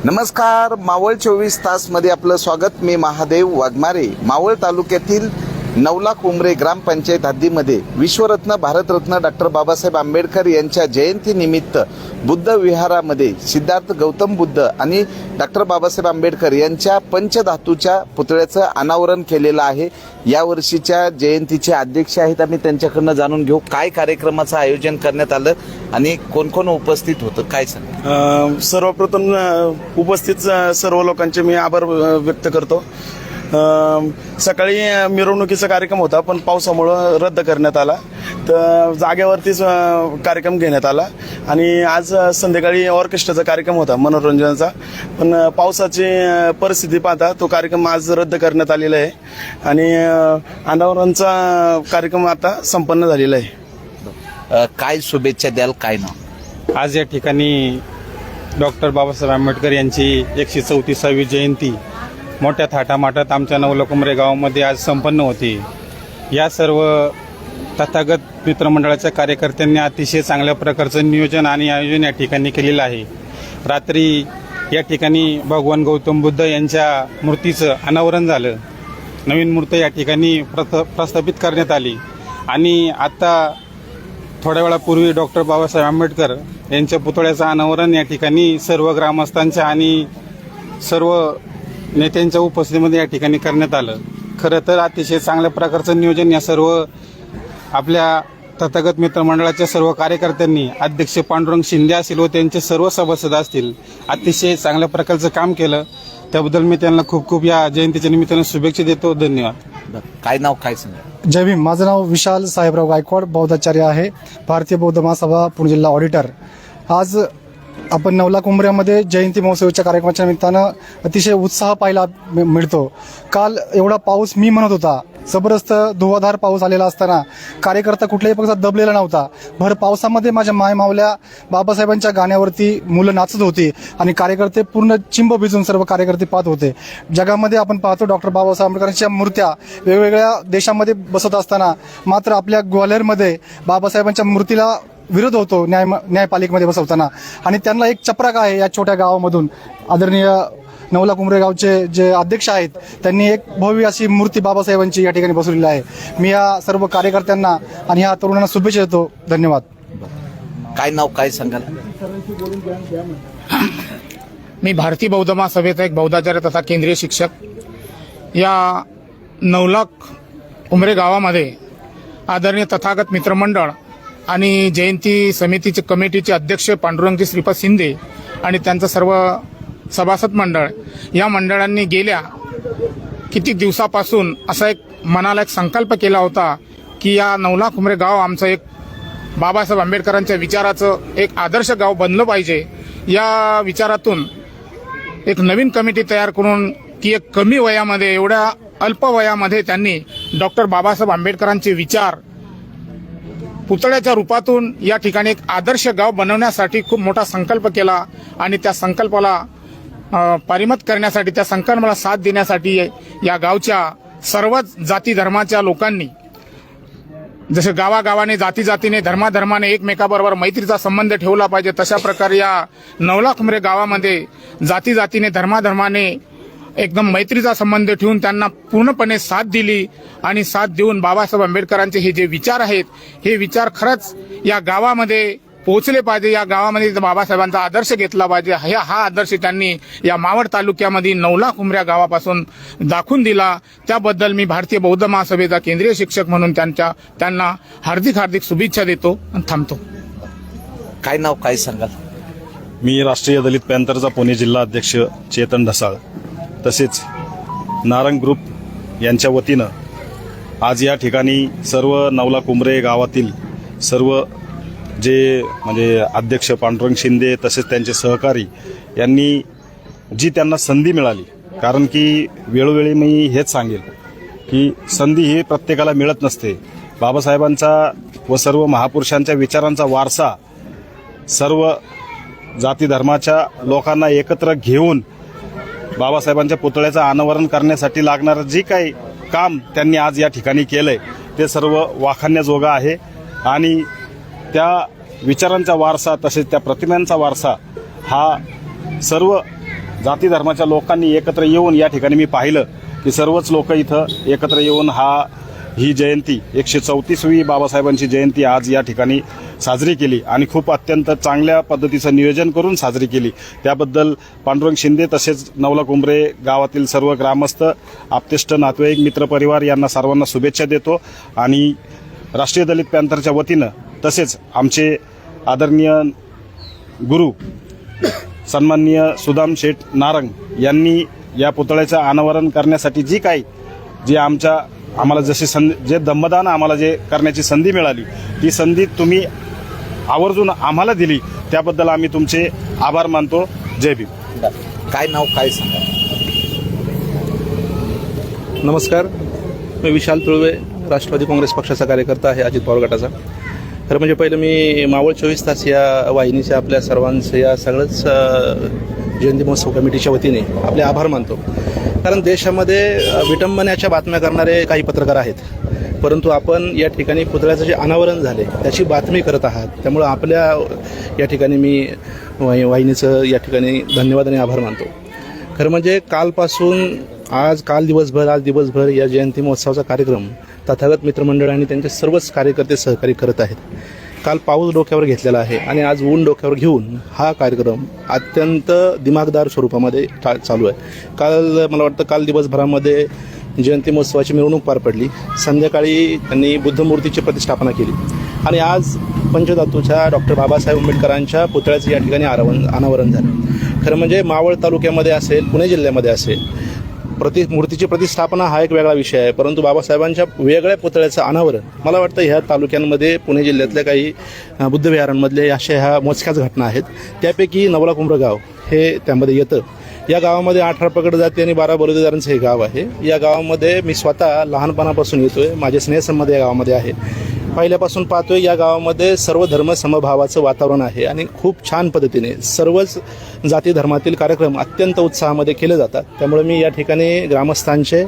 नमस्कार, मावळ 24 तासमध्ये आपलं स्वागत. मी महादेव वाघमारे. मावळ तालुक्यातील नवलाख उमरे ग्रामपंचायत हद्दीमध्ये विश्वरत्न भारतरत्न डॉक्टर बाबासाहेब आंबेडकर यांच्या जयंतीनिमित्त बुद्ध विहारामध्ये सिद्धार्थ गौतम बुद्ध आणि डॉक्टर बाबासाहेब आंबेडकर यांच्या पंचधातूच्या पुतळ्याचं अनावरण केलेलं आहे. या वर्षीच्या जयंतीचे अध्यक्ष आहेत. आम्ही त्यांच्याकडनं जाणून घेऊ काय कार्यक्रमाचं आयोजन करण्यात आलं आणि कोण कोण उपस्थित होतं, काय सांग. सर्वप्रथम उपस्थित सर्व लोकांचे मी आभार व्यक्त करतो. सकाळी मिरवणुकीचा कार्यक्रम होता, पण पावसामुळं रद्द करण्यात आला. तर जागेवरतीच कार्यक्रम घेण्यात आला आणि आज संध्याकाळी ऑर्केस्ट्राचा कार्यक्रम होता मनोरंजनाचा, पण पावसाची परिस्थिती पाहता तो कार्यक्रम आज रद्द करण्यात आलेला आहे आणि अनावरणचा कार्यक्रम आता संपन्न झालेला आहे. काय शुभेच्छा द्याल, काय नाव? आज या ठिकाणी डॉक्टर बाबासाहेब आंबेडकर यांची 134वी जयंती मोठ्या थाटामाटात आमच्या नवलाख उमरे गावामध्ये आज संपन्न होती. या सर्व तथागत मित्रमंडळाच्या कार्यकर्त्यांनी अतिशय चांगल्या प्रकारचं नियोजन आणि आयोजन या ठिकाणी केलेलं आहे. रात्री या ठिकाणी भगवान गौतम बुद्ध यांच्या मूर्तीचं अनावरण झालं. नवीन मूर्ती या ठिकाणी प्रस्थापित करण्यात आली आणि आता थोड्या वेळापूर्वी डॉक्टर बाबासाहेब आंबेडकर यांच्या पुतळ्याचं अनावरण या ठिकाणी सर्व ग्रामस्थांच्या आणि सर्व नेत्यांच्या उपस्थितीमध्ये या ठिकाणी करण्यात आलं. खरं तर अतिशय चांगल्या प्रकारचं नियोजन या सर्व आपल्या तथागत मित्रमंडळाच्या सर्व कार्यकर्त्यांनी, अध्यक्ष पांडुरंग शिंदे असतील व त्यांचे सर्व सभासद असतील, अतिशय चांगल्या प्रकारचं काम केलं. त्याबद्दल मी त्यांना खूप खूप या जयंतीच्या निमित्तानं शुभेच्छा देतो. धन्यवाद. काय नाव, काय सांगा. जय भीम. माझं नाव विशाल साहेबराव गायकवाड, बौद्धाचार्य आहे, भारतीय बौद्ध महासभा पुणे जिल्हा ऑडिटर. आज आपण नवलाख उमऱ्यामध्ये जयंती महोत्सवाच्या कार्यक्रमाच्या निमित्तानं अतिशय उत्साह पाहायला मिळतो. काल एवढा पाऊस मी म्हणत होता, जबरदस्त धुवाधार पाऊस आलेला असताना कार्यकर्ता कुठल्याही पक्षात दबलेला नव्हता. भर पावसामध्ये माझ्या मायमावल्या बाबासाहेबांच्या गाण्यावरती मुलं नाचत होती आणि कार्यकर्ते पूर्ण चिंब भिजून सर्व कार्यकर्ते पाहत होते. जगामध्ये आपण पाहतो डॉक्टर बाबासाहेब आंबेडकरांच्या मूर्त्या वेगवेगळ्या देशामध्ये बसत असताना मात्र आपल्या ग्वाल्हेरमध्ये बाबासाहेबांच्या मूर्तीला विरोध होतो न्यायपालिकेमध्ये बसवताना. आणि त्यांना एक चपराक आहे या छोट्या गावामधून. आदरणीय नवलाख उमरे गावचे जे अध्यक्ष आहेत त्यांनी एक भव्य अशी मूर्ती बाबासाहेबांची या ठिकाणी बसवलेली आहे. मी या सर्व कार्यकर्त्यांना आणि ह्या तरुणांना शुभेच्छा देतो. धन्यवाद. काय नाव, काय सांगाल. मी भारतीय बौद्ध महासभेचा एक बौद्धाचार्य तथा केंद्रीय शिक्षक. या नवलाख उमरे गावामध्ये आदरणीय तथागत मित्रमंडळ आणि जयंती समितीचे कमिटीचे अध्यक्ष पांडुरंगजी श्रीपाद शिंदे आणि त्यांचं सर्व सभासद मंडळ, या मंडळांनी गेल्या किती दिवसापासून असा एक मनाला एक संकल्प केला होता की या नवलाख उमरे गाव आमचं एक बाबासाहेब आंबेडकरांच्या विचाराचं एक आदर्श गाव बनलं पाहिजे. या विचारातून एक नवीन कमिटी तयार करून की एक कमी वयामध्ये, एवढ्या अल्प वयामध्ये त्यांनी डॉक्टर बाबासाहेब आंबेडकरांचे विचार पुतळ्याच्या रूपातून या ठिकाणी एक आदर्श गाव बनवण्यासाठी खूप मोठा संकल्प केला आणि त्या संकल्पाला पारिमत करण्यासाठी, त्या संकल्पाला साथ देण्यासाठी या गावच्या सर्वच जाती धर्माच्या लोकांनी, जसे गावागावाने जातीने धर्माधर्माने एकमेकाबरोबर मैत्रीचा संबंध ठेवला पाहिजे, तशा प्रकारे या नवलाख उमरे गावामध्ये जातीने धर्माधर्माने एकदम मैत्रीचा संबंध ठेवून त्यांना पूर्णपणे साथ दिली आणि साथ देऊन बाबासाहेब आंबेडकरांचे हे जे विचार आहेत हे विचार खरंच या गावामध्ये पोहोचले पाहिजे. या गावामध्ये बाबासाहेबांचा आदर्श घेतला पाहिजे. हा आदर्श त्यांनी या मावळ तालुक्यामध्ये नवलाख उमऱ्या गावापासून दाखवून दिला. त्याबद्दल मी भारतीय बौद्ध महासभेचा केंद्रीय शिक्षक म्हणून त्यांना हार्दिक शुभेच्छा देतो आणि थांबतो. काय नाव, काय सांगाल. मी राष्ट्रीय दलित पॅंथरचा पुणे जिल्हा अध्यक्ष चेतन ढसाळ, तसेच नारंग ग्रुप यांच्या वतीनं आज या ठिकाणी सर्व नवलाख उमरे गावातील सर्व जे म्हणजे अध्यक्ष पांडुरंग शिंदे तसेच त्यांचे सहकारी यांनी जी त्यांना संधी मिळाली, कारण की वेळोवेळी मी हेच सांगेल की संधी ही प्रत्येकाला मिळत नसते. बाबासाहेबांचा व सर्व महापुरुषांच्या विचारांचा वारसा सर्व जाती धर्माच्या लोकांना एकत्र घेऊन बाबासाहेबांच्या पुतळ्याचं अनावरण करण्यासाठी लागणारं जे काही काम त्यांनी आज या ठिकाणी केलंय ते सर्व वाखाणण्याजोगं आहे आणि त्या विचारांचा वारसा तसेच त्या प्रतिमांचा वारसा हा सर्व जाती धर्माच्या लोकांनी एकत्र येऊन या ठिकाणी मी पाहिलं की सर्वच लोक इथं एकत्र येऊन ही जयंती 134वी बाबासाहेबांची जयंती आज या ठिकाणी साजरी केली आणि खूप अत्यंत चांगल्या पद्धतीचं नियोजन करून साजरी केली. त्याबद्दल पांडुरंग शिंदे तसेच नवला कुंभरे गावातील सर्व ग्रामस्थ, आप्तेष्ट, नातेवाईक, मित्रपरिवार यांना सर्वांना शुभेच्छा देतो. आणि राष्ट्रीय दलित पॅंथरच्या वतीनं तसेच आमचे आदरणीय गुरु सन्माननीय सुदाम शेठ नारंग यांनी या पुतळ्याचं अनावरण करण्यासाठी जी आम्हाला जे दमदान आम्हाला जे करण्याची संधी मिळाली, ती संधी तुम्ही आवर्जून आम्हाला दिली, त्याबद्दल आम्ही तुमचे आभार मानतो. जय भीम. काय नाव काय सांगा? नमस्कार, मी विशाल तुळवे, राष्ट्रवादी काँग्रेस पक्षाचा कार्यकर्ता आहे, अजित पवार गटाचा. खरं म्हणजे पहिलं मी मावळ 24 तास या वाहिनीच्या आपल्या सर्वांचं या सगळंच जयंती महोत्सव कमिटीच्या वतीने आपले आभार मानतो. कारण देशामध्ये विटंबनेच्या बातम्या करणारे काही पत्रकार आहेत, परंतु आपण या ठिकाणी पुतळ्याचं जे अनावरण झाले त्याची बातमी करत आहात. त्यामुळं आपल्या या ठिकाणी मी वाहिनीचं या ठिकाणी धन्यवाद आणि आभार मानतो. खरं म्हणजे कालपासून आज दिवसभर या जयंती महोत्सवाचा कार्यक्रम तथागत मित्रमंडळ आणि त्यांचे सर्वच कार्यकर्ते सहकार्य करत आहेत. काल पाऊस डोक्यावर घेतलेला आहे आणि आज ऊन डोक्यावर घेऊन हा कार्यक्रम अत्यंत दिमागदार स्वरूपामध्ये चालू आहे. मला वाटतं काल दिवसभरामध्ये जयंती महोत्सवाची मिरवणूक पार पडली. संध्याकाळी त्यांनी बुद्धमूर्तीची प्रतिष्ठापना केली आणि आज पंचधातूच्या डॉक्टर बाबासाहेब आंबेडकरांच्या पुतळ्याचं या ठिकाणी अनावरण झालं. खरं म्हणजे मावळ तालुक्यामध्ये असेल, पुणे जिल्ह्यामध्ये असेल, मूर्तीची प्रतिष्ठापना हा एक वेगळा विषय आहे, परंतु बाबासाहेबांच्या वेगळ्या पुतळ्याचं अनावरण मला वाटतं ह्या तालुक्यांमध्ये पुणे जिल्ह्यातल्या काही बुद्धविहारांमधले ह्या मोजक्याच घटना आहेत. त्यापैकी नवला कुंभरे गाव हे त्यामध्ये येतं. या गावामध्ये 18 पगड जाती आणि 12 बलुतेदारांचं हे गाव आहे. या गावामध्ये मी स्वतः लहानपणापासून येतोय, माझे स्नेहसंबंध या गावामध्ये आहे. पहिल्यापासून पाहतोय या गावामध्ये सर्व धर्म समभावाचं वातावरण आहे आणि खूप छान पद्धतीने सर्वच जाती धर्मातील कार्यक्रम अत्यंत उत्साहामध्ये केले जातात. त्यामुळे मी या ठिकाणी ग्रामस्थांचे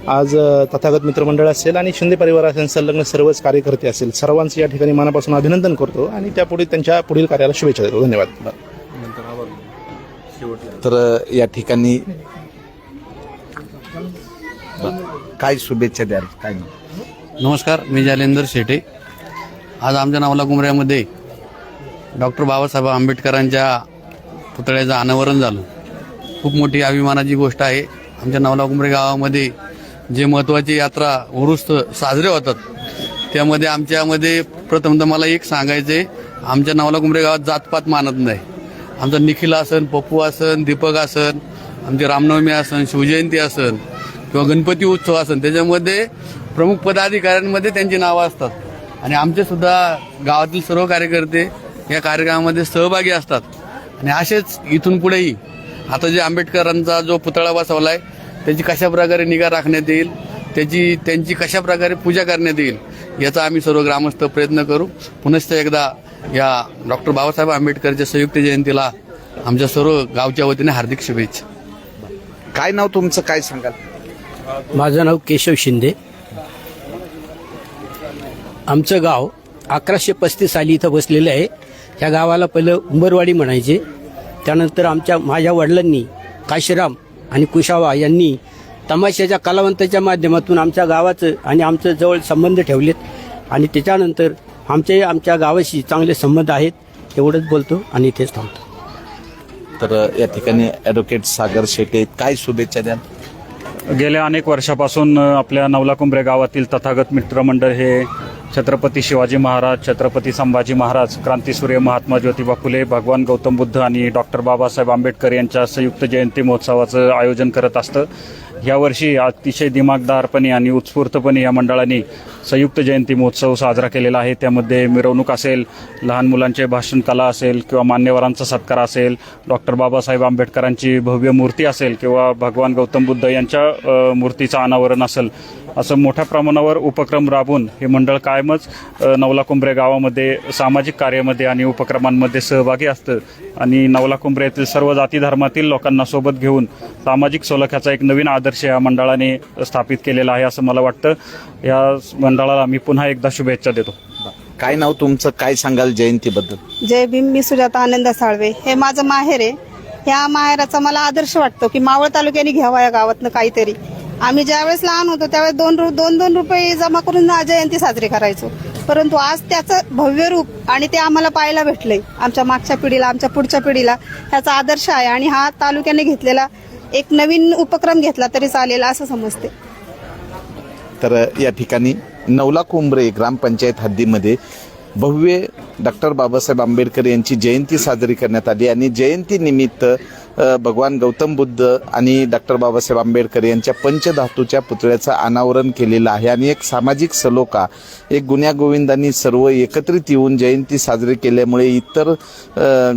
आज तथागत मित्रमंडळ असेल आणि शिंदे परिवार असेल, संलग्न सर्वच कार्यकर्ते असेल, सर्वांचं या ठिकाणी मनापासून अभिनंदन करतो आणि त्यापुढे त्यांच्या पुढील कार्याला शुभेच्छा देतो. धन्यवाद. तर या ठिकाणी काय शुभेच्छा द्याल? काय नाही. नमस्कार, मी जालेंदर शेटे. आज आमच्या नवला कुंभऱ्यामध्ये डॉक्टर बाबासाहेब आंबेडकरांच्या पुतळ्याचं अनावरण झालं. खूप मोठी अभिमानाची गोष्ट आहे. आमच्या नवला कुंभरे गावामध्ये जे महत्त्वाची यात्रा उरूस साजरे होतात त्यामध्ये आमच्यामध्ये प्रथमतः मला एक सांगायचं आहे, आमच्या नवला कुंभरे गावात जातपात मानत नाही. आमचा निखिल असन, पप्पू असन, दीपक असन, आमची रामनवमी असन, शिवजयंती असन किंवा गणपती उत्सव असन, त्याच्यामध्ये प्रमुख पदाधिकाऱ्यांमध्ये त्यांची नावं असतात आणि आमचे सुद्धा गावातील सर्व कार्यकर्ते या कार्यक्रमामध्ये सहभागी असतात. आणि असेच इथून पुढेही आता जे आंबेडकरांचा जो पुतळा बसवला आहे त्याची कशा प्रकारे निगा राखण्यात येईल, त्यांची कशा प्रकारे पूजा करण्यात येईल याचा आम्ही सर्व ग्रामस्थ प्रयत्न करू. पुनश्च एकदा या डॉक्टर बाबासाहेब आंबेडकरच्या संयुक्त जयंतीला आमच्या सर्व गावच्या वतीने हार्दिक शुभेच्छा. काय नाव तुमचं? काय सांगाल? माझं नाव केशव शिंदे. आमचं गाव 1135 साली इथं बसलेलं आहे. ह्या गावाला पहिलं उंबरवाडी म्हणायचे. त्यानंतर माझ्या वडिलांनी काशीराम आणि कुशावा यांनी तमाशाच्या कलावंताच्या माध्यमातून आमच्या गावाचं आणि आमचं जवळ संबंध ठेवलेत आणि त्याच्यानंतर आमच्या गावाशी चांगले संबंध आहेत. एवढंच बोलतो आणि इथेच थांबतो. तर या ठिकाणी ॲडव्होकेट सागर शेटे, काय शुभेच्छा द्याल? गेल्या अनेक वर्षापासून आपल्या नवला कुंभरे गावातील तथागत मित्रमंडळ हे छत्रपती शिवाजी महाराज, छत्रपती संभाजी महाराज, क्रांतीसूर्य महात्मा ज्योतिबा फुले, भगवान गौतम बुद्ध आणि डॉक्टर बाबासाहेब आंबेडकर यांच्या संयुक्त जयंती महोत्सवाचं आयोजन करत असतं. यावर्षी अतिशय दिमागदारपणे आणि उत्स्फूर्तपणे या मंडळाने संयुक्त जयंती महोत्सव साजरा केलेला आहे. त्यामध्ये मिरवणूक असेल, लहान मुलांचे भाषण कला असेल किंवा मान्यवरांचा सत्कार असेल, डॉक्टर बाबासाहेब आंबेडकरांची भव्य मूर्ती असेल किंवा भगवान गौतम बुद्ध यांच्या मूर्तीचं अनावरण असेल, असं मोठ्या प्रमाणावर उपक्रम राबवून हे मंडळ कायमच नवला कुंभरे गावामध्ये सामाजिक कार्यामध्ये आणि उपक्रमांमध्ये सहभागी असतं आणि नवला कुंभरे येथील सर्व जाती धर्मातील लोकांना सोबत घेऊन सामाजिक सलोख्याचा एक नवीन आदर्श या मंडळाने स्थापित केलेला आहे असं मला वाटतं. या मंडळाला मी पुन्हा एकदा शुभेच्छा देतो. काय नाव तुमचं? काय सांगाल जयंतीबद्दल? जय भीम. मी सुजाता आनंद साळवे. हे माझं माहेर आहे ह्या माहेराचा मला आदर्श वाटतो की मावळ तालुक्याने घ्यावा या गावातनं काहीतरी. आम्ही ज्यावेळेस लहान होतो त्यावेळेस दोन रुपये जमा करून जयंती साजरी करायचो, परंतु आज त्याचं भव्य रूप आणि ते आम्हाला पाहायला भेटलंय. आमच्या मागच्या पिढीला, आमच्या पुढच्या पिढीला ह्याचा आदर्श आहे आणि हा तालुक्याने घेतलेला एक नवीन उपक्रम घेतला तरी चालेल असं समजते. तर या ठिकाणी नवलाख उंबरे ग्रामपंचायत हद्दीमध्ये भव्य डॉक्टर बाबासाहेब आंबेडकर यांची जयंती साजरी करण्यात आली आणि जयंतीनिमित्त भगवान गौतम बुद्ध आणि डॉक्टर बाबासाहेब आंबेडकर यांच्या पंचधातूच्या पुतळ्याचं अनावरण केलेलं आहे आणि एक सामाजिक सलोखा, एक गुण्यागोविंदांनी सर्व एकत्रित येऊन जयंती साजरी केल्यामुळे इतर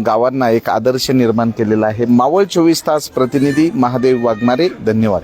गावांना एक आदर्श निर्माण केलेला आहे. मावळ 24 तास प्रतिनिधी महादेव वाघमारे, धन्यवाद.